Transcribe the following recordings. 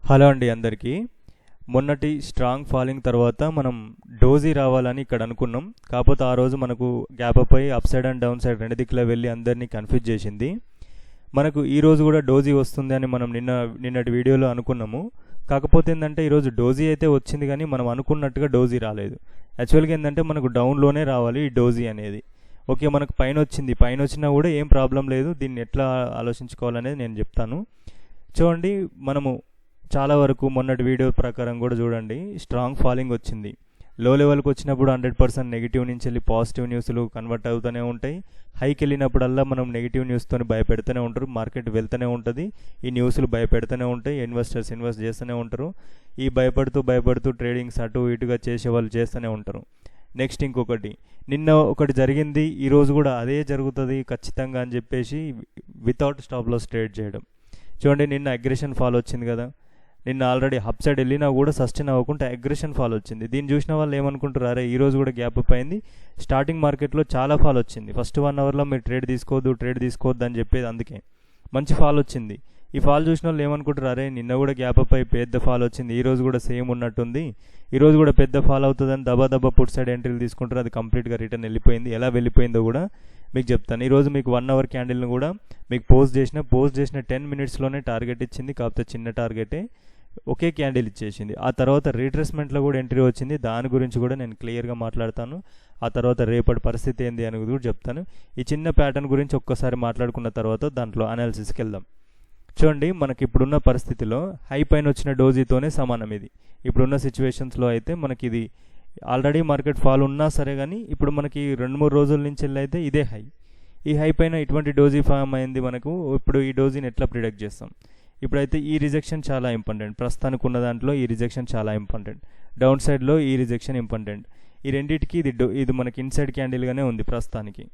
Hello అండి అందరికీ. మొన్నటి స్ట్రాంగ్ ఫాలింగ్ తర్వాత మనం డోజీ రావాలని ఇక్కడ అనుకున్నాం. కాకపోతే ఆ రోజు మనకు గ్యాప్ అప్ అయ్యి up side and down side రెండు దిక్కులో వెళ్ళి అందరినీ కన్ఫ్యూజ్ చేసింది. మనకు ఈ రోజు కూడా డోజీ వస్తుంది అని మనం నిన్నటి వీడియోలో అనుకున్నాము. కాకపోతే ఏంటంటే ఈరోజు డోజీ అయితే వచ్చింది, కానీ మనం అనుకున్నట్టుగా డోజీ రాలేదు. యాక్చువల్గా ఏంటంటే మనకు డౌన్లోనే రావాలి ఈ డోజీ అనేది. ఓకే, మనకు పైన వచ్చింది, పైన వచ్చినా కూడా ఏం ప్రాబ్లం లేదు. దీన్ని ఎట్లా ఆలోచించుకోవాలనేది నేను చెప్తాను. చూడండి, మనము చాలా వరకు మొన్నటి వీడియో ప్రకారం కూడా చూడండి, స్ట్రాంగ్ ఫాలింగ్ వచ్చింది. లో లెవెల్కి వచ్చినప్పుడు 100% నెగిటివ్ నుంచి వెళ్ళి పాజిటివ్ న్యూస్లు కన్వర్ట్ అవుతూనే ఉంటాయి. హైకి వెళ్ళినప్పుడల్లా మనం నెగిటివ్ న్యూస్తో భయపెడుతూనే ఉంటారు. మార్కెట్ వెళ్తూనే ఉంటుంది, ఈ న్యూస్లు భయపెడుతూనే ఉంటాయి. ఇన్వెస్టర్స్ ఇన్వెస్ట్ చేస్తూనే ఉంటారు. ఈ భయపడుతూ ట్రేడింగ్స్ అటు ఇటుగా చేసే వాళ్ళు చేస్తూనే ఉంటారు. నెక్స్ట్ ఇంకొకటి, నిన్న ఒకటి జరిగింది, ఈరోజు కూడా అదే జరుగుతుంది ఖచ్చితంగా అని చెప్పేసి వితౌట్ స్టాప్ లాస్ ట్రేడ్ చేయడం. చూడండి, నిన్న అగ్రెషన్ ఫాల్ వచ్చింది కదా. నిన్న ఆల్రెడీ అప్ సైడ్ వెళ్ళినా కూడా సస్టైన్ అవ్వకుండా అగ్రెషన్ ఫాల్ వచ్చింది. దీన్ని చూసిన వాళ్ళు ఏమనుకుంటారు, అరే ఈరోజు కూడా గ్యాప్ అప్ అయింది, స్టార్టింగ్ మార్కెట్లో చాలా ఫాల్ వచ్చింది, ఫస్ట్ 1 అవర్లో మీరు ట్రేడ్ తీసుకోవద్దు అని చెప్పేది. అందుకే మంచి ఫాల్ వచ్చింది. ఈ ఫాల్ చూసిన వాళ్ళు ఏమనుకుంటారు, అరే నిన్న కూడా గ్యాప్ అప్ అయి పెద్ద ఫాల్ వచ్చింది, ఈరోజు కూడా సేమ్ ఉన్నట్టుంది, ఈరోజు కూడా పెద్ద ఫాల్ అవుతుందని దబా పుట్ సైడ్ ఎంట్రీలు తీసుకుంటారు. అది కంప్లీట్గా రిటర్న్ వెళ్ళిపోయింది. ఎలా వెళ్ళిపోయిందో కూడా మీకు చెప్తాను. ఈరోజు మీకు 1 అవర్ క్యాండిల్ని కూడా మీకు పోస్ట్ చేసిన 10 మినిట్స్లోనే టార్గెట్ ఇచ్చింది. కాకపోతే చిన్న టార్గెటే, ఒకే క్యాండిల్ ఇచ్చేసింది. ఆ తర్వాత రీట్రేస్మెంట్లో కూడా ఎంట్రీ వచ్చింది. దాని గురించి కూడా నేను క్లియర్గా మాట్లాడతాను. ఆ తర్వాత రేపటి పరిస్థితి ఏంది అని కూడా చెప్తాను. ఈ చిన్న ప్యాటర్న్ గురించి ఒక్కసారి మాట్లాడుకున్న తర్వాత దాంట్లో అనాలిసిస్కి వెళ్దాం. చూడండి, మనకి ఇప్పుడున్న పరిస్థితిలో హై పైన వచ్చిన డోజీతోనే సమానం ఇది. ఇప్పుడున్న సిచ్యువేషన్స్లో అయితే మనకి ఇది ఆల్రెడీ మార్కెట్ ఫాల్ ఉన్నా సరే, కానీ ఇప్పుడు మనకి 2-3 రోజుల నుంచి వెళ్ళైతే ఇదే హై. ఈ హై పైన ఇటువంటి డోజీ ఫామ్ అయింది మనకు. ఇప్పుడు ఈ డోజీని ఎట్లా ప్రిడిక్ట్ చేస్తాం? ఇప్పుడైతే ఈ రిజెక్షన్ చాలా ఇంపార్టెంట్. ప్రస్తుతానికి ఉన్న దాంట్లో ఈ రిజెక్షన్ చాలా ఇంపార్టెంట్. డౌన్ సైడ్లో ఈ రిజెక్షన్ ఇంపార్టెంట్. ఈ రెండింటికి ఇది మనకి ఇన్సైడ్ క్యాండిల్గానే ఉంది ప్రస్తుతానికి.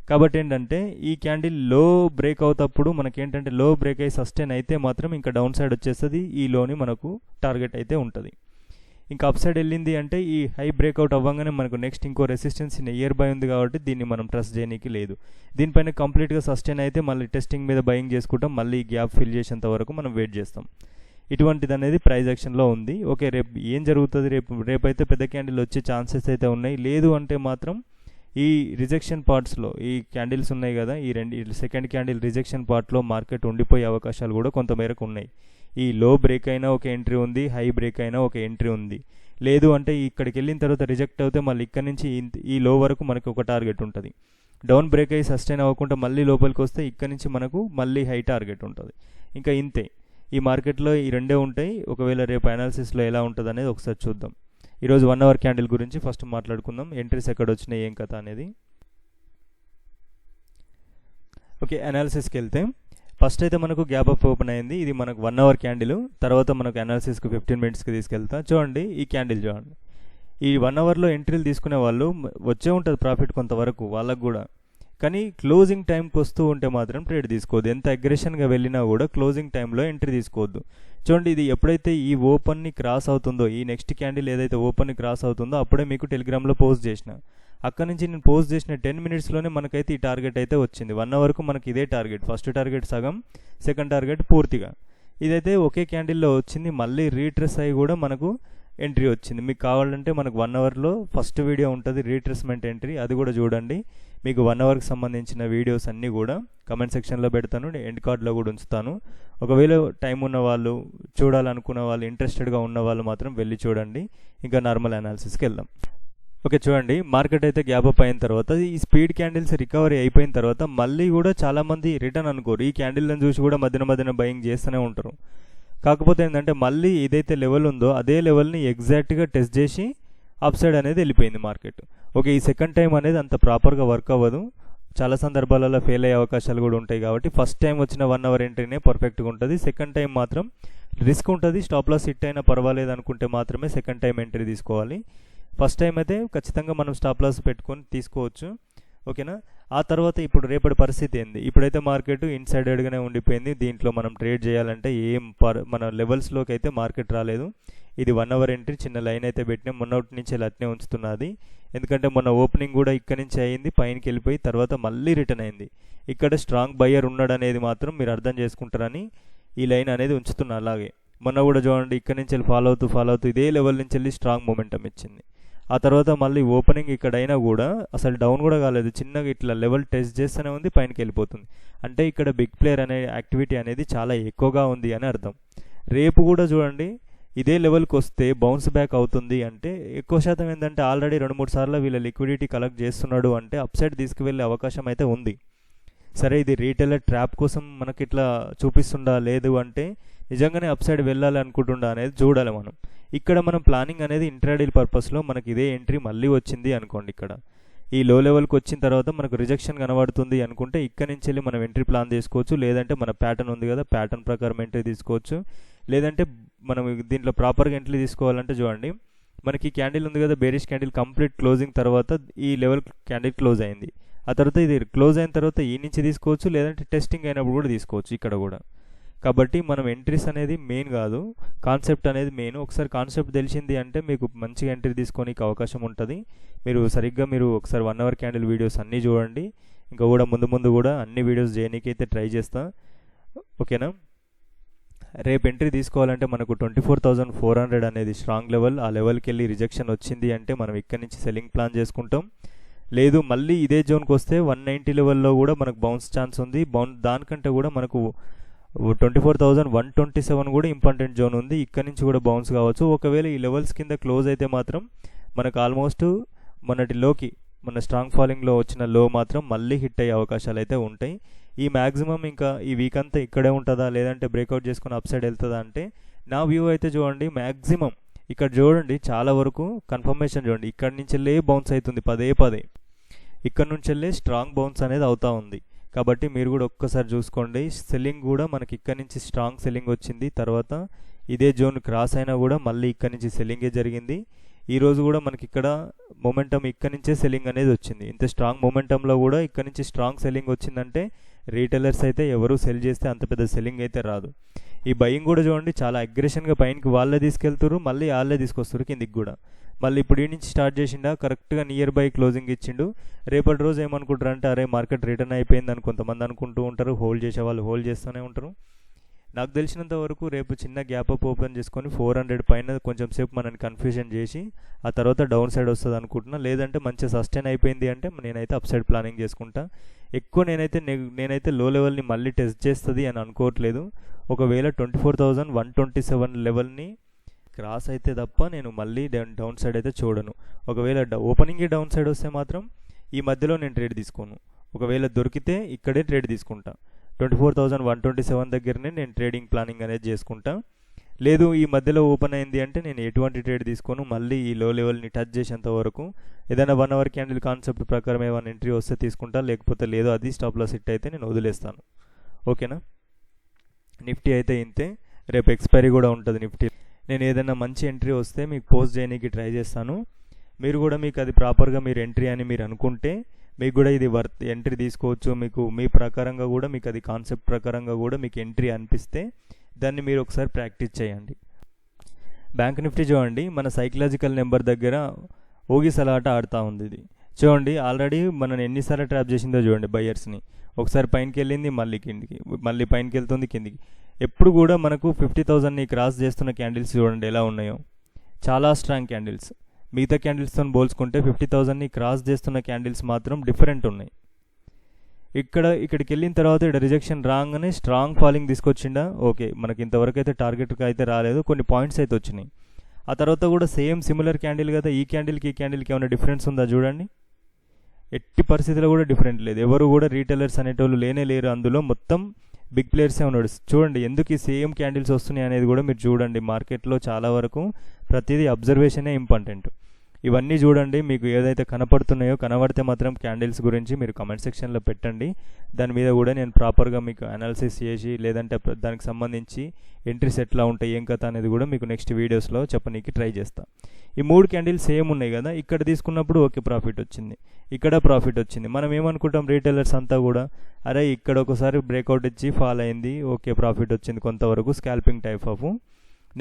కాబట్టి ఏంటంటే ఈ క్యాండిల్ లో బ్రేక్ అవుతప్పుడు మనకేంటంటే లో బ్రేక్ అయ్యి సస్టైన్ అయితే మాత్రం ఇంకా డౌన్ సైడ్ వచ్చేస్తుంది. ఈ లోని మనకు టార్గెట్ అయితే ఉంటుంది. ఇంకా అప్ సైడ్ వెళ్ళింది అంటే ఈ హై బ్రేక్అవుట్ అవ్వగానే మనకు నెక్స్ట్ ఇంకో రెసిస్టెన్స్ నియర్ బై ఉంది, కాబట్టి దీన్ని మనం ట్రస్ట్ చేయడానికి లేదు. దీనిపైన కంప్లీట్గా సస్టైన్ అయితే మళ్ళీ టెస్టింగ్ మీద బయింగ్ చేసుకుంటాం. మళ్ళీ గ్యాప్ ఫిల్ చేసేంత వరకు మనం వెయిట్ చేస్తాం. ఇటువంటిది అనేది ప్రైస్ యాక్షన్లో ఉంది. ఓకే, రేపు ఏం జరుగుతుంది? రేపైతే పెద్ద క్యాండిల్ వచ్చే ఛాన్సెస్ అయితే ఉన్నాయి. లేదు అంటే మాత్రం ఈ రిజెక్షన్ పార్ట్స్లో ఈ క్యాండిల్స్ ఉన్నాయి కదా, ఈ సెకండ్ క్యాండిల్ రిజెక్షన్ పార్ట్లో మార్కెట్ ఉండిపోయే అవకాశాలు కూడా కొంతమేరకు ఉన్నాయి. ఈ లో బ్రేక్ అయినా ఒక ఎంట్రీ ఉంది, హై బ్రేక్ అయినా ఒక ఎంట్రీ ఉంది. లేదు అంటే ఇక్కడికి వెళ్ళిన తర్వాత రిజెక్ట్ అవుతే మళ్ళీ ఇక్కడ నుంచి ఈ లో వరకు మనకు ఒక టార్గెట్ ఉంటుంది. డౌన్ బ్రేక్ అయ్యి సస్టైన్ అవ్వకుండా మళ్ళీ లోపలికి వస్తే ఇక్కడ నుంచి మనకు మళ్ళీ హై టార్గెట్ ఉంటుంది. ఇంకా ఇంతే, ఈ మార్కెట్లో ఈ రెండే ఉంటాయి. ఒకవేళ రేపు అనాలిసిస్లో ఎలా ఉంటుంది అనేది ఒకసారి చూద్దాం. ఈరోజు 1 అవర్ క్యాండిల్ గురించి ఫస్ట్ మాట్లాడుకుందాం. ఎంట్రీస్ ఎక్కడ వచ్చినాయి, ఏం కథ అనేది. ఓకే, అనాలిసిస్కి వెళ్తే ఫస్ట్ అయితే మనకు గ్యాప్ అప్ ఓపెన్ అయింది. ఇది మనకు 1 అవర్ క్యాండిల్. తర్వాత మనకు అనాలిసిస్కి 15 మినిట్స్కి తీసుకెళ్తా. చూడండి, ఈ క్యాండిల్ చూడండి. ఈ 1 అవర్లో ఎంట్రీలు తీసుకునే వాళ్ళు వచ్చే ఉంటుంది ప్రాఫిట్ కొంతవరకు వాళ్ళకు కూడా, కానీ క్లోజింగ్ టైంకి వస్తూ ఉంటే మాత్రం ట్రేడ్ తీసుకోవద్దు. ఎంత అగ్రెషన్గా వెళ్ళినా కూడా క్లోజింగ్ టైంలో ఎంట్రీ తీసుకోవద్దు. చూడండి, ఇది ఎప్పుడైతే ఈ ఓపెన్ని క్రాస్ అవుతుందో, ఈ నెక్స్ట్ క్యాండిల్ ఏదైతే ఓపెన్ని క్రాస్ అవుతుందో అప్పుడే మీకు టెలిగ్రామ్లో పోస్ట్ చేసిన. అక్కడ నుంచి నేను పోస్ట్ చేసిన 10 మినిట్స్లోనే మనకైతే ఈ టార్గెట్ అయితే వచ్చింది. 1 అవర్కు మనకి ఇదే టార్గెట్. ఫస్ట్ టార్గెట్ సగం, సెకండ్ టార్గెట్ పూర్తిగా. ఇదైతే ఒకే క్యాండిల్లో వచ్చింది. మళ్ళీ రీట్రెస్ అయ్యి కూడా మనకు ఎంట్రీ వచ్చింది. మీకు కావాలంటే మనకు 1 అవర్లో ఫస్ట్ వీడియో ఉంటుంది రీట్రెస్మెంట్ ఎంట్రీ, అది కూడా చూడండి. మీకు 1 అవర్కి సంబంధించిన వీడియోస్ అన్నీ కూడా కమెంట్ సెక్షన్లో పెడతాను, ఎండ్ కార్డ్లో కూడా ఉంచుతాను. ఒకవేళ టైం ఉన్న వాళ్ళు, చూడాలనుకున్న వాళ్ళు, ఇంట్రెస్టెడ్గా ఉన్న వాళ్ళు మాత్రం వెళ్ళి చూడండి. ఇంకా నార్మల్ అనాలిసిస్కి వెళ్దాం. ఓకే, చూడండి, మార్కెట్ అయితే గ్యాప్ అప్ అయిన తర్వాత ఈ స్పీడ్ క్యాండిల్స్ రికవరీ అయిపోయిన తర్వాత మళ్ళీ కూడా చాలామంది రిటర్న్ అనుకోరు. ఈ క్యాండిల్ని చూసి కూడా మధ్యన బయింగ్ చేస్తూనే ఉంటారు. కాకపోతే ఏంటంటే మళ్ళీ ఏదైతే లెవెల్ ఉందో అదే లెవెల్ని ఎగ్జాక్ట్గా టెస్ట్ చేసి అప్ సైడ్ అనేది వెళ్ళిపోయింది మార్కెట్. ఓకే, ఈ సెకండ్ టైం అనేది అంత ప్రాపర్గా వర్క్ అవ్వదు. చాలా సందర్భాలలో ఫెయిల్ అయ్యే అవకాశాలు కూడా ఉంటాయి. కాబట్టి ఫస్ట్ టైం వచ్చిన 1 అవర్ ఎంట్రీనే పర్ఫెక్ట్గా ఉంటుంది. సెకండ్ టైం మాత్రం రిస్క్ ఉంటుంది. స్టాప్ లాస్ హిట్ అయినా పర్వాలేదు అనుకుంటే మాత్రమే సెకండ్ టైం ఎంట్రీ తీసుకోవాలి. ఫస్ట్ టైం అయితే ఖచ్చితంగా మనం స్టాప్ లాస్ పెట్టుకొని తీసుకోవచ్చు. ఓకేనా? ఆ తర్వాత ఇప్పుడు రేపటి పరిస్థితి ఏంది? ఇప్పుడైతే మార్కెట్ ఇన్సైడెడ్గానే ఉండిపోయింది. దీంట్లో మనం ట్రేడ్ చేయాలంటే మన లెవెల్స్లోకి అయితే మార్కెట్ రాలేదు. ఇది 1 అవర్ ఎంట్రీ, చిన్న లైన్ అయితే పెట్టినాం. మొన్నటి నుంచి అట్నే ఉంచుతున్నది. ఎందుకంటే మొన్న ఓపెనింగ్ కూడా ఇక్కడ నుంచి అయింది, పైనకి వెళ్ళిపోయి తర్వాత మళ్ళీ రిటర్న్ అయింది. ఇక్కడ స్ట్రాంగ్ బయ్యర్ ఉన్నాడు అనేది మాత్రం మీరు అర్థం చేసుకుంటారని ఈ లైన్ అనేది ఉంచుతున్నా అలాగే. మొన్న కూడా చూడండి ఇక్కడ నుంచి వెళ్ళి ఫాలో అవుతూ ఇదే లెవెల్ నుంచి వెళ్ళి స్ట్రాంగ్ మూమెంటం ఇచ్చింది. ఆ తర్వాత మళ్ళీ ఓపెనింగ్ ఇక్కడైనా కూడా అసలు డౌన్ కూడా కాలేదు, చిన్నగా ఇట్లా లెవెల్ టెస్ట్ చేస్తూనే ఉంది, పైనకి వెళ్ళిపోతుంది. అంటే ఇక్కడ బిగ్ ప్లేయర్ అనే యాక్టివిటీ అనేది చాలా ఎక్కువగా ఉంది అని అర్థం. రేపు కూడా చూడండి ఇదే లెవెల్కి వస్తే బౌన్స్ బ్యాక్ అవుతుంది అంటే ఎక్కువ శాతం ఏంటంటే ఆల్రెడీ 2-3 సార్లు వీళ్ళ లిక్విడిటీ కలెక్ట్ చేస్తున్నాడు అంటే అప్సైడ్ తీసుకువెళ్ళే అవకాశం అయితే ఉంది. సరే ఇది రీటైలర్ ట్రాప్ కోసం మనకి ఇట్లా చూపిస్తుండా లేదు అంటే నిజంగానే అప్సైడ్ వెళ్ళాలి అనుకుంటుండా అనేది చూడాలి మనం. ఇక్కడ మనం ప్లానింగ్ అనేది ఇంట్రాడేల్ పర్పస్లో మనకి ఇదే ఎంట్రీ మళ్ళీ వచ్చింది అనుకోండి, ఇక్కడ ఈ లో లెవెల్కి వచ్చిన తర్వాత మనకు రిజెక్షన్ కనబడుతుంది అనుకుంటే ఇక్కడ నుంచి వెళ్ళి మనం ఎంట్రీ ప్లాన్ చేసుకోవచ్చు, లేదంటే మన ప్యాటర్న్ ఉంది కదా ప్యాటర్న్ ప్రకారం ఎంట్రీ తీసుకోవచ్చు. లేదంటే మనం దీంట్లో ప్రాపర్గా ఎంట్రీ తీసుకోవాలంటే చూడండి మనకి క్యాండిల్ ఉంది కదా బేరిష్ క్యాండిల్ కంప్లీట్ క్లోజింగ్ తర్వాత ఈ లెవెల్ క్యాండిల్ క్లోజ్ అయింది. ఆ తర్వాత ఇది క్లోజ్ అయిన తర్వాత ఈ నుంచి తీసుకోవచ్చు, లేదంటే టెస్టింగ్ అయినప్పుడు కూడా తీసుకోవచ్చు ఇక్కడ కూడా. కాబట్టి మనం ఎంట్రీస్ అనేది మెయిన్ కాదు, కాన్సెప్ట్ అనేది మెయిన్. ఒకసారి కాన్సెప్ట్ తెలిసింది అంటే మీకు మంచిగా ఎంట్రీ తీసుకోనికి అవకాశం ఉంటుంది. మీరు ఒకసారి 1 అవర్ క్యాండిల్ వీడియోస్ అన్నీ చూడండి. ఇంకా కూడా ముందు కూడా అన్ని వీడియోస్ చేయడానికి అయితే ట్రై చేస్తా. ఓకేనా. రేపు ఎంట్రీ తీసుకోవాలంటే మనకు 24,400 అనేది స్ట్రాంగ్ లెవెల్. ఆ లెవెల్కి వెళ్ళి రిజెక్షన్ వచ్చింది అంటే మనం ఇక్కడి నుంచి సెల్లింగ్ ప్లాన్ చేసుకుంటాం. లేదు మళ్ళీ ఇదే జోన్కి వస్తే 190 లెవెల్లో కూడా మనకు బౌన్స్ ఛాన్స్ ఉంది. దానికంటే కూడా మనకు 24,127 కూడా ఇంపార్టెంట్ జోన్ ఉంది, ఇక్కడ నుంచి కూడా బౌన్స్ కావచ్చు. ఒకవేళ ఈ లెవెల్స్ కింద క్లోజ్ అయితే మాత్రం మనకు ఆల్మోస్ట్ మన స్ట్రాంగ్ ఫాలింగ్లో వచ్చిన లో మాత్రం మళ్ళీ హిట్ అయ్యే అవకాశాలు అయితే ఉంటాయి. ఈ మ్యాక్సిమం ఇంకా ఈ వీక్ అంతా ఇక్కడే ఉంటుందా లేదంటే బ్రేక్అవుట్ చేసుకుని అప్ సైడ్ వెళ్తుందా అంటే నా వ్యూ అయితే చూడండి మ్యాక్సిమం ఇక్కడ చూడండి చాలా వరకు కన్ఫర్మేషన్ చూడండి ఇక్కడ నుంచి వెళ్ళే బౌన్స్ అవుతుంది పదే ఇక్కడ నుంచి వెళ్ళే స్ట్రాంగ్ బౌన్స్ అనేది అవుతూ ఉంది. కాబట్టి మీరు కూడా ఒక్కసారి చూసుకోండి. సెల్లింగ్ కూడా మనకి ఇక్కడ నుంచి స్ట్రాంగ్ సెల్లింగ్ వచ్చింది, తర్వాత ఇదే జోన్ క్రాస్ అయినా కూడా మళ్ళీ ఇక్కడ నుంచి సెల్లింగే జరిగింది. ఈరోజు కూడా మనకి ఇక్కడ మొమెంటం ఇక్కడ నుంచే సెల్లింగ్ అనేది వచ్చింది. ఇంత స్ట్రాంగ్ మొమెంటంలో కూడా ఇక్కడ నుంచి స్ట్రాంగ్ సెల్లింగ్ వచ్చిందంటే రీటైలర్స్ అయితే ఎవరు సెల్ చేస్తే అంత పెద్ద సెల్లింగ్ అయితే రాదు. ఈ బయింగ్ కూడా చూడండి చాలా అగ్రెషన్గా పైనకి వాళ్ళే తీసుకెళ్తారు, మళ్ళీ వాళ్ళే తీసుకొస్తారు కిందికి కూడా. మళ్ళీ ఇప్పుడు ఈ నుంచి స్టార్ట్ చేసిండా కరెక్ట్గా నియర్ బై క్లోజింగ్ ఇచ్చిండు. రేపటి రోజు ఏమనుకుంటారు అంటే అరే మార్కెట్ రిటర్న్ అయిపోయిందని కొంతమంది అనుకుంటూ ఉంటారు, హోల్డ్ చేసే వాళ్ళు హోల్డ్ చేస్తూనే ఉంటారు. నాకు తెలిసినంత వరకు రేపు చిన్న గ్యాప్ అప్ ఓపెన్ చేసుకొని 400 పైన కొంచెం సేపు మనని కన్ఫ్యూజన్ చేసి ఆ తర్వాత డౌన్ సైడ్ వస్తుంది అనుకుంటున్నా. లేదంటే మంచిగా సస్టైన్ అయిపోయింది అంటే నేనైతే అప్ సైడ్ ప్లానింగ్ చేసుకుంటా. ఎక్కువ నేనైతే లో లెవెల్ని మళ్ళీ టెస్ట్ చేస్తుంది అని అనుకోవట్లేదు. ఒకవేళ 24,127 లెవెల్ని క్రాస్ అయితే తప్ప నేను మళ్ళీ డౌన్ సైడ్ అయితే చూడను. ఒకవేళ ఓపెనింగ్ డౌన్ సైడ్ వస్తే మాత్రం ఈ మధ్యలో నేను ట్రేడ్ తీసుకోను. ఒకవేళ దొరికితే ఇక్కడే ట్రేడ్ తీసుకుంటా. 24,127 దగ్గరనే నేను ట్రేడింగ్ ప్లానింగ్ అనేది చేసుకుంటా. లేదు ఈ మధ్యలో ఓపెన్ అయింది అంటే నేను ఎటువంటి ట్రేడ్ తీసుకోను. మళ్ళీ ఈ లో లెవెల్ని టచ్ చేసేంత వరకు ఏదైనా 1 అవర్ క్యాండిల్ కాన్సెప్ట్ ప్రకారం ఏమైనా ఎంట్రీ వస్తే తీసుకుంటా, లేకపోతే లేదు అది స్టాప్ లాస్ హిట్ అయితే నేను వదిలేస్తాను. ఓకేనా. నిఫ్టీ అయితే ఇంతే, రేపు ఎక్స్పైరీ కూడా ఉంటుంది నిఫ్టీ. నేను ఏదైనా మంచి ఎంట్రీ వస్తే మీకు పోస్ట్ చేయడానికి ట్రై చేస్తాను. మీరు కూడా మీకు అది ప్రాపర్గా మీరు ఎంట్రీ అని మీరు అనుకుంటే మీకు కూడా ఇది వర్త్ ఎంట్రీ తీసుకోవచ్చు. మీకు మీ ప్రకారంగా కూడా మీకు అది కాన్సెప్ట్ ప్రకారంగా కూడా మీకు ఎంట్రీ అనిపిస్తే దాన్ని మీరు ఒకసారి ప్రాక్టీస్ చేయండి. బ్యాంక్ నిఫ్టీ చూడండి మన సైకలాజికల్ నెంబర్ దగ్గర ఊగిసలాట ఆడుతూ ఉంది. ఇది చూడండి ఆల్రెడీ మనం ఎన్నిసార్లు ట్రాప్ చేసిందో చూడండి బయర్స్ని. ఒకసారి పైనకి వెళ్ళింది మళ్ళీ కిందికి, మళ్ళీ పైనకి వెళ్తుంది కిందికి. ఎప్పుడు కూడా మనకు 50,000ని క్రాస్ చేస్తున్న క్యాండిల్స్ చూడండి ఎలా ఉన్నాయో, చాలా స్ట్రాంగ్ క్యాండిల్స్. మిగతా క్యాండిల్స్తో పోల్చుకుంటే 50,000ని క్రాస్ చేస్తున్న క్యాండిల్స్ మాత్రం డిఫరెంట్ ఉన్నాయి. ఇక్కడికి వెళ్ళిన తర్వాత ఇక్కడ రిజెక్షన్ రాగానే స్ట్రాంగ్ ఫాలింగ్ తీసుకొచ్చిండా, ఓకే మనకి ఇంతవరకు అయితే టార్గెట్కి అయితే రాలేదు, కొన్ని పాయింట్స్ అయితే వచ్చినాయి. ఆ తర్వాత కూడా సేమ్ సిమిలర్ క్యాండిల్ కదా, ఈ క్యాండిల్కి ఏమైనా డిఫరెన్స్ ఉందా చూడండి. ఎట్టి పరిస్థితుల్లో కూడా డిఫరెంట్ లేదు. ఎవరు కూడా రీటైలర్స్ అనేటోళ్ళు లేరు అందులో, మొత్తం బిగ్ ప్లేయర్సే ఉన్నాడు. చూడండి ఎందుకు ఈ సేమ్ క్యాండిల్స్ వస్తున్నాయి అనేది కూడా మీరు చూడండి. మార్కెట్లో చాలా వరకు ప్రతిదీ అబ్జర్వేషనే ఇంపార్టెంట్. ఇవన్నీ చూడండి, మీకు ఏదైతే కనపడుతున్నాయో కనబడితే మాత్రం క్యాండిల్స్ గురించి మీరు కమెంట్ సెక్షన్లో పెట్టండి. దాని మీద కూడా నేను ప్రాపర్గా మీకు అనాలిసిస్ చేసి లేదంటే దానికి సంబంధించి ఎంట్రీస్ ఎట్లా ఉంటాయి ఏం కథ అనేది కూడా మీకు నెక్స్ట్ వీడియోస్లో చెప్పనీకి ట్రై చేస్తాను. ఈ 3 క్యాండిల్స్ సేమ్ ఉన్నాయి కదా, ఇక్కడ తీసుకున్నప్పుడు ఓకే ప్రాఫిట్ వచ్చింది, ఇక్కడ ప్రాఫిట్ వచ్చింది. మనం ఏమనుకుంటాం రీటైలర్స్ అంతా కూడా అరే ఇక్కడ ఒకసారి బ్రేక్అవుట్ ఇచ్చి ఫాల్ అయింది, ఓకే ప్రాఫిట్ వచ్చింది కొంతవరకు, స్కాల్పింగ్ టైప్ ఆఫ్.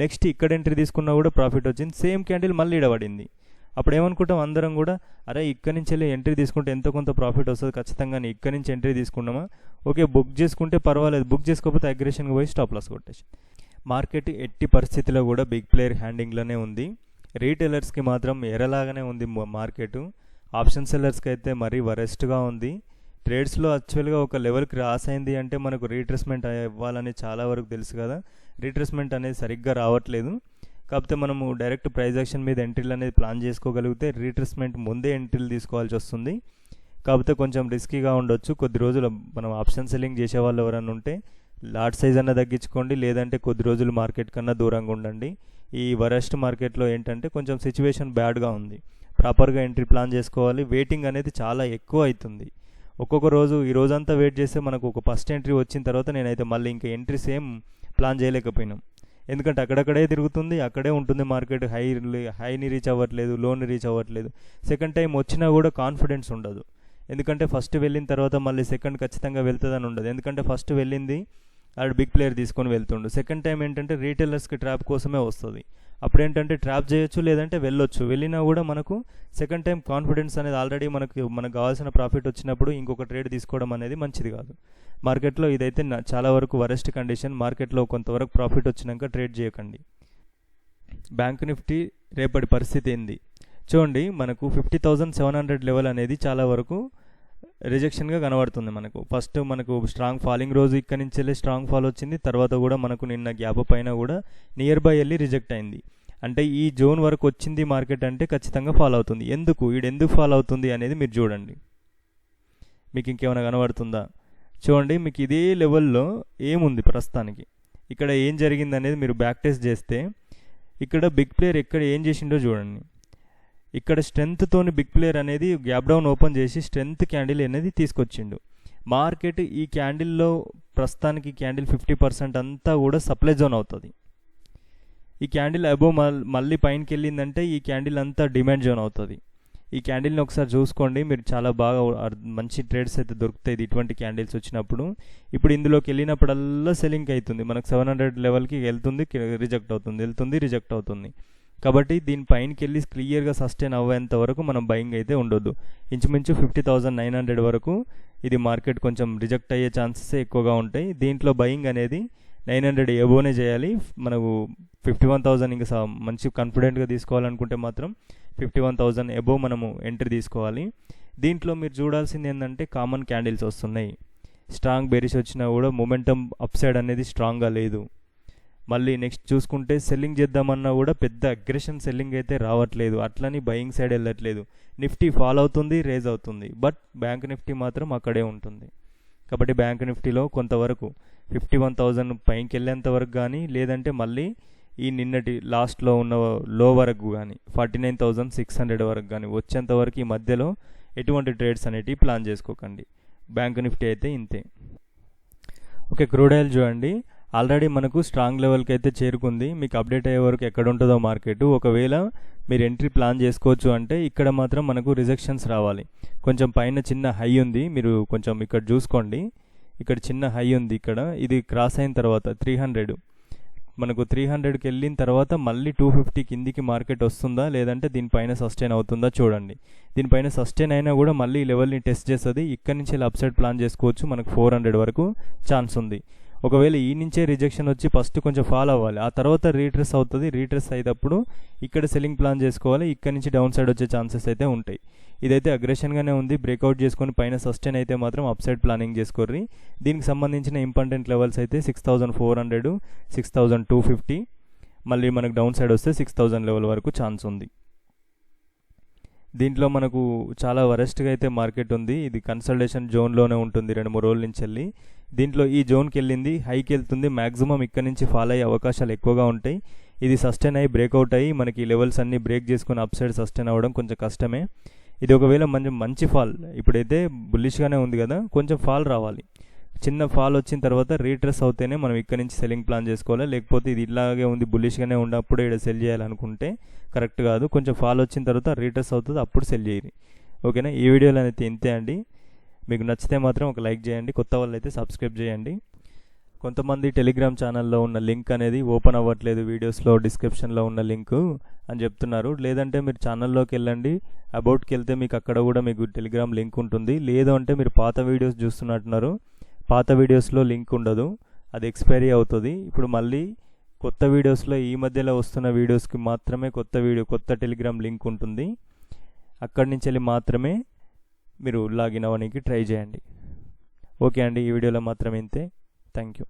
నెక్స్ట్ ఇక్కడ ఎంట్రీ తీసుకున్నా కూడా ప్రాఫిట్ వచ్చింది, సేమ్ క్యాండిల్ మళ్ళీ ఇడబడింది. అప్పుడు ఏమనుకుంటాం అందరం కూడా అరే ఇక్కడ నుంచి వెళ్ళి ఎంట్రీ తీసుకుంటే ఎంతో కొంత ప్రాఫిట్ వస్తుంది ఖచ్చితంగా, ఇక్కడ నుంచి ఎంట్రీ తీసుకున్నామా ఓకే బుక్ చేసుకుంటే పర్వాలేదు, బుక్ చేసుకోకపోతే అగ్రెషన్గా పోయి స్టాప్ లాస్ కొట్టేసి. మార్కెట్ ఎట్టి పరిస్థితిలో కూడా బిగ్ ప్లేయర్ హ్యాండింగ్లోనే ఉంది. రీటైలర్స్కి మాత్రం ఎరలాగానే ఉంది మార్కెట్. ఆప్షన్ సెల్లర్స్కి అయితే మరీ వరెస్ట్గా ఉంది. ట్రేడ్స్లో యాక్చువల్గా ఒక లెవెల్కి క్రాస్ అయింది అంటే మనకు రీట్రేస్మెంట్ ఇవ్వాలని చాలా వరకు తెలుసు కదా. రీట్రేస్మెంట్ అనేది సరిగ్గా రావట్లేదు. కాకపోతే మనము డైరెక్ట్ ప్రైస్ యాక్షన్ మీద ఎంట్రీలు అనేది ప్లాన్ చేసుకోగలిగితే రీట్రేస్మెంట్ ముందే ఎంట్రీలు తీసుకోవాల్సి వస్తుంది. కాకపోతే కొంచెం రిస్కీగా ఉండొచ్చు. కొద్ది రోజులు మనం ఆప్షన్ సెల్లింగ్ చేసే వాళ్ళు ఎవరైనా ఉంటే లాట్ సైజ్ అన్న తగ్గించుకోండి, లేదంటే కొద్ది రోజులు మార్కెట్ కన్నా దూరంగా ఉండండి. ఈ వరస్ట్ మార్కెట్లో ఏంటంటే కొంచెం సిచ్యువేషన్ బ్యాడ్గా ఉంది. ప్రాపర్గా ఎంట్రీ ప్లాన్ చేసుకోవాలి. వెయిటింగ్ అనేది చాలా ఎక్కువ అవుతుంది. ఒక్కొక్క రోజు ఈ రోజంతా వెయిట్ చేస్తే మనకు ఒక ఫస్ట్ ఎంట్రీ వచ్చిన తర్వాత నేనైతే మళ్ళీ ఇంకా ఎంట్రీస్ ఏం ప్లాన్ చేయలేకపోయినాం. ఎందుకంటే అక్కడక్కడే తిరుగుతుంది, అక్కడే ఉంటుంది మార్కెట్. హైని రీచ్ అవ్వట్లేదు, లోని రీచ్ అవ్వట్లేదు. సెకండ్ టైం వచ్చినా కూడా కాన్ఫిడెన్స్ ఉండదు. ఎందుకంటే ఫస్ట్ వెళ్ళిన తర్వాత మళ్ళీ సెకండ్ ఖచ్చితంగా వెళ్తుందని ఉండదు. ఎందుకంటే ఫస్ట్ వెళ్ళింది ఆడు బిగ్ ప్లేయర్ తీసుకొని వెళ్తుండు. సెకండ్ టైం ఏంటంటే రీటైలర్స్కి ట్రాప్ కోసమే వస్తుంది. అప్పుడు ఏంటంటే ట్రాప్ చేయొచ్చు, లేదంటే వెళ్ళొచ్చు. వెళ్ళినా కూడా మనకు సెకండ్ టైం కాన్ఫిడెన్స్ అనేది ఆల్రెడీ మనకు కావాల్సిన ప్రాఫిట్ వచ్చినప్పుడు ఇంకొక ట్రేడ్ తీసుకోవడం అనేది మంచిది కాదు. మార్కెట్లో ఇదైతే చాలా వరకు వరెస్ట్ కండిషన్. మార్కెట్లో కొంతవరకు ప్రాఫిట్ వచ్చినాక ట్రేడ్ చేయకండి. బ్యాంక్ నిఫ్టీ రేపటి పరిస్థితి ఏంది చూడండి. మనకు 50,700 లెవెల్ అనేది చాలా వరకు రిజెక్షన్గా కనబడుతుంది. ఫస్ట్ మనకు స్ట్రాంగ్ ఫాలింగ్ రోజు ఇక్కడ నుంచి వెళ్ళి స్ట్రాంగ్ ఫాల్ వచ్చింది. తర్వాత కూడా మనకు నిన్న గ్యాప్ పైన కూడా నియర్ బై వెళ్ళి రిజెక్ట్ అయింది. అంటే ఈ జోన్ వరకు వచ్చింది మార్కెట్ అంటే ఖచ్చితంగా ఫాల్ అవుతుంది. ఎందుకు ఫాల్ అవుతుంది అనేది మీరు చూడండి. మీకు ఇంకేమైనా కనబడుతుందా చూడండి. మీకు ఇదే లెవెల్లో ఏముంది ప్రస్తుతానికి, ఇక్కడ ఏం జరిగింది అనేది మీరు బ్యాక్ టెస్ట్ చేస్తే ఇక్కడ బిగ్ ప్లేయర్ ఎక్కడ ఏం చేసిండో చూడండి. ఇక్కడ స్ట్రెంగ్త్తోని బిగ్ ప్లేయర్ అనేది గ్యాప్ డౌన్ ఓపెన్ చేసి స్ట్రెంగ్త్ క్యాండిల్ అనేది తీసుకొచ్చిండు. మార్కెట్ ఈ క్యాండిల్లో ప్రస్తుతానికి క్యాండిల్ 50% అంతా కూడా సప్లై జోన్ అవుతుంది. ఈ క్యాండిల్ అబోవ్ మళ్ళీ పైనకి వెళ్ళిందంటే ఈ క్యాండిల్ అంతా డిమాండ్ జోన్ అవుతుంది. ఈ క్యాండిల్ని ఒకసారి చూసుకోండి, మీరు చాలా బాగా మంచి ట్రేడ్స్ అయితే దొరుకుతాయి ఇటువంటి క్యాండిల్స్ వచ్చినప్పుడు. ఇప్పుడు ఇందులోకి వెళ్ళినప్పుడల్లా సెల్లింగ్ అవుతుంది. మనకు 700 లెవెల్కి వెళ్తుంది, రిజెక్ట్ అవుతుంది, వెళ్తుంది, రిజెక్ట్ అవుతుంది. కాబట్టి దీనిపైనకి వెళ్ళి క్లియర్గా సస్టైన్ అవ్వేంత వరకు మనం బయింగ్ అయితే ఉండొద్దు. ఇంచుమించు 50,900 వరకు ఇది మార్కెట్ కొంచెం రిజెక్ట్ అయ్యే ఛాన్సెస్ ఎక్కువగా ఉంటాయి. దీంట్లో బయింగ్ అనేది 900 ఎబోనే చేయాలి. మనకు 51,000 ఇంకా మంచి కాన్ఫిడెంట్గా తీసుకోవాలనుకుంటే మాత్రం 51,000 ఎబో మనము ఎంట్రీ తీసుకోవాలి. దీంట్లో మీరు చూడాల్సింది ఏంటంటే కామన్ క్యాండిల్స్ వస్తున్నాయి. స్ట్రాంగ్ బెరిష్ వచ్చినా కూడా మొమెంటం అప్ సైడ్ అనేది స్ట్రాంగ్గా లేదు. మళ్ళీ నెక్స్ట్ చూసుకుంటే సెల్లింగ్ చేద్దామన్నా కూడా పెద్ద అగ్రెషన్ సెల్లింగ్ అయితే రావట్లేదు. అట్లని బయింగ్ సైడ్ వెళ్ళట్లేదు. నిఫ్టీ ఫాల్ అవుతుంది, రేజ్ అవుతుంది, బట్ బ్యాంక్ నిఫ్టీ మాత్రం అక్కడే ఉంటుంది. కాబట్టి బ్యాంక్ నిఫ్టీలో కొంతవరకు 51,000 పైకి వెళ్ళేంత వరకు కానీ, లేదంటే మళ్ళీ ఈ నిన్నటి లాస్ట్లో ఉన్న లో వరకు కానీ 49,600 వరకు కానీ వచ్చేంత వరకు ఈ మధ్యలో ఎటువంటి ట్రేడ్స్ అనేటివి ప్లాన్ చేసుకోకండి. బ్యాంక్ నిఫ్టీ అయితే ఇంతే. ఓకే, క్రూడ్ ఆయిల్ చూడండి. ఆల్రెడీ మనకు స్ట్రాంగ్ లెవెల్కి అయితే చేరుకుంది. మీకు అప్డేట్ అయ్యే వరకు ఎక్కడ ఉంటుందో మార్కెట్. ఒకవేళ మీరు ఎంట్రీ ప్లాన్ చేసుకోవచ్చు అంటే ఇక్కడ మాత్రం మనకు రిజెక్షన్స్ రావాలి. కొంచెం పైన చిన్న హై ఉంది, మీరు కొంచెం ఇక్కడ చూసుకోండి. ఇక్కడ చిన్న హై ఉంది. ఇక్కడ ఇది క్రాస్ అయిన తర్వాత 300 మనకు 300కి వెళ్ళిన తర్వాత మళ్ళీ 250 కిందికి మార్కెట్ వస్తుందా, లేదంటే దీనిపైన సస్టైన్ అవుతుందా చూడండి. దీనిపైన సస్టైన్ అయినా కూడా మళ్ళీ ఈ లెవెల్ని టెస్ట్ చేస్తుంది. ఇక్కడ నుంచి అప్ సైడ్ ప్లాన్ చేసుకోవచ్చు. మనకు 400 వరకు ఛాన్స్ ఉంది. ఒకవేళ ఈ నుంచే రిజెక్షన్ వచ్చి ఫస్ట్ కొంచెం ఫాల్ అవ్వాలి, ఆ తర్వాత రీట్రెస్ అవుతుంది. రీట్రెస్ అయినప్పుడు ఇక్కడ సెల్లింగ్ ప్లాన్ చేసుకోవాలి. ఇక్కడ నుంచి డౌన్ సైడ్ వచ్చే ఛాన్సెస్ అయితే ఉంటాయి. ఇదైతే అగ్రెషన్గానే ఉంది. బ్రేక్అవుట్ చేసుకొని పైన సస్టైన్ అయితే మాత్రం అప్ సైడ్ ప్లానింగ్ చేసుకోర్రి. దీనికి సంబంధించిన ఇంపార్టెంట్ లెవెల్స్ అయితే 6,400, 6,250, మళ్ళీ మనకు డౌన్ సైడ్ వస్తే 6,000 లెవెల్ వరకు ఛాన్స్ ఉంది. దీంట్లో మనకు చాలా వరెస్ట్గా అయితే మార్కెట్ ఉంది. ఇది కన్సల్టేషన్ జోన్లోనే ఉంటుంది 2-3 రోజుల నుంచి వెళ్ళి. దీంట్లో ఈ జోన్కి వెళ్ళింది, హైకి వెళ్తుంది. మ్యాక్సిమం ఇక్కడ నుంచి ఫాల్ అయ్యే అవకాశాలు ఎక్కువగా ఉంటాయి. ఇది సస్టైన్ అయ్యి బ్రేక్అవుట్ అయ్యి మనకి లెవెల్స్ అన్నీ బ్రేక్ చేసుకుని అప్ సైడ్ సస్టైన్ అవ్వడం కొంచెం కష్టమే. ఇది ఒకవేళ మంచి ఫాల్, ఇప్పుడైతే బుల్లిష్గానే ఉంది కదా, కొంచెం ఫాల్ రావాలి. చిన్న ఫాల్ వచ్చిన తర్వాత రీట్రెస్ అవుతేనే మనం ఇక్కడ నుంచి సెల్లింగ్ ప్లాన్ చేసుకోవాలి. లేకపోతే ఇది ఇలాగే ఉంది బుల్లిష్గానే ఉన్నప్పుడు ఇక్కడ సెల్ చేయాలనుకుంటే కరెక్ట్ కాదు. కొంచెం ఫాల్ వచ్చిన తర్వాత రీట్రెస్ అవుతుంది, అప్పుడు సెల్ చేయాలి. ఓకేనా? ఈ వీడియోలో అయితే ఇంతే అండి. మీకు నచ్చితే మాత్రం ఒక లైక్ చేయండి. కొత్త వాళ్ళు అయితే సబ్స్క్రైబ్ చేయండి. కొంతమంది టెలిగ్రామ్ ఛానల్లో ఉన్న లింక్ అనేది ఓపెన్ అవ్వట్లేదు, వీడియోస్లో డిస్క్రిప్షన్లో ఉన్న లింక్ అని చెప్తున్నారు. లేదంటే మీరు ఛానల్లోకి వెళ్ళండి, అబౌట్కి వెళ్తే మీకు అక్కడ కూడా మీకు టెలిగ్రామ్ లింక్ ఉంటుంది. లేదు అంటే మీరు పాత వీడియోస్ చూస్తున్నట్టున్నారు, పాత వీడియోస్లో లింక్ ఉండదు, అది ఎక్స్పైరీ అవుతుంది. ఇప్పుడు మళ్ళీ కొత్త వీడియోస్లో ఈ మధ్యలో వస్తున్న వీడియోస్కి మాత్రమే కొత్త టెలిగ్రామ్ లింక్ ఉంటుంది. అక్కడి నుంచి వెళ్ళి మాత్రమే మీరు లాగిన్ అవ్వడానికి ట్రై చేయండి. ఓకే అండి, ఈ వీడియోలో మాత్రమే ఇంతే. Thank you.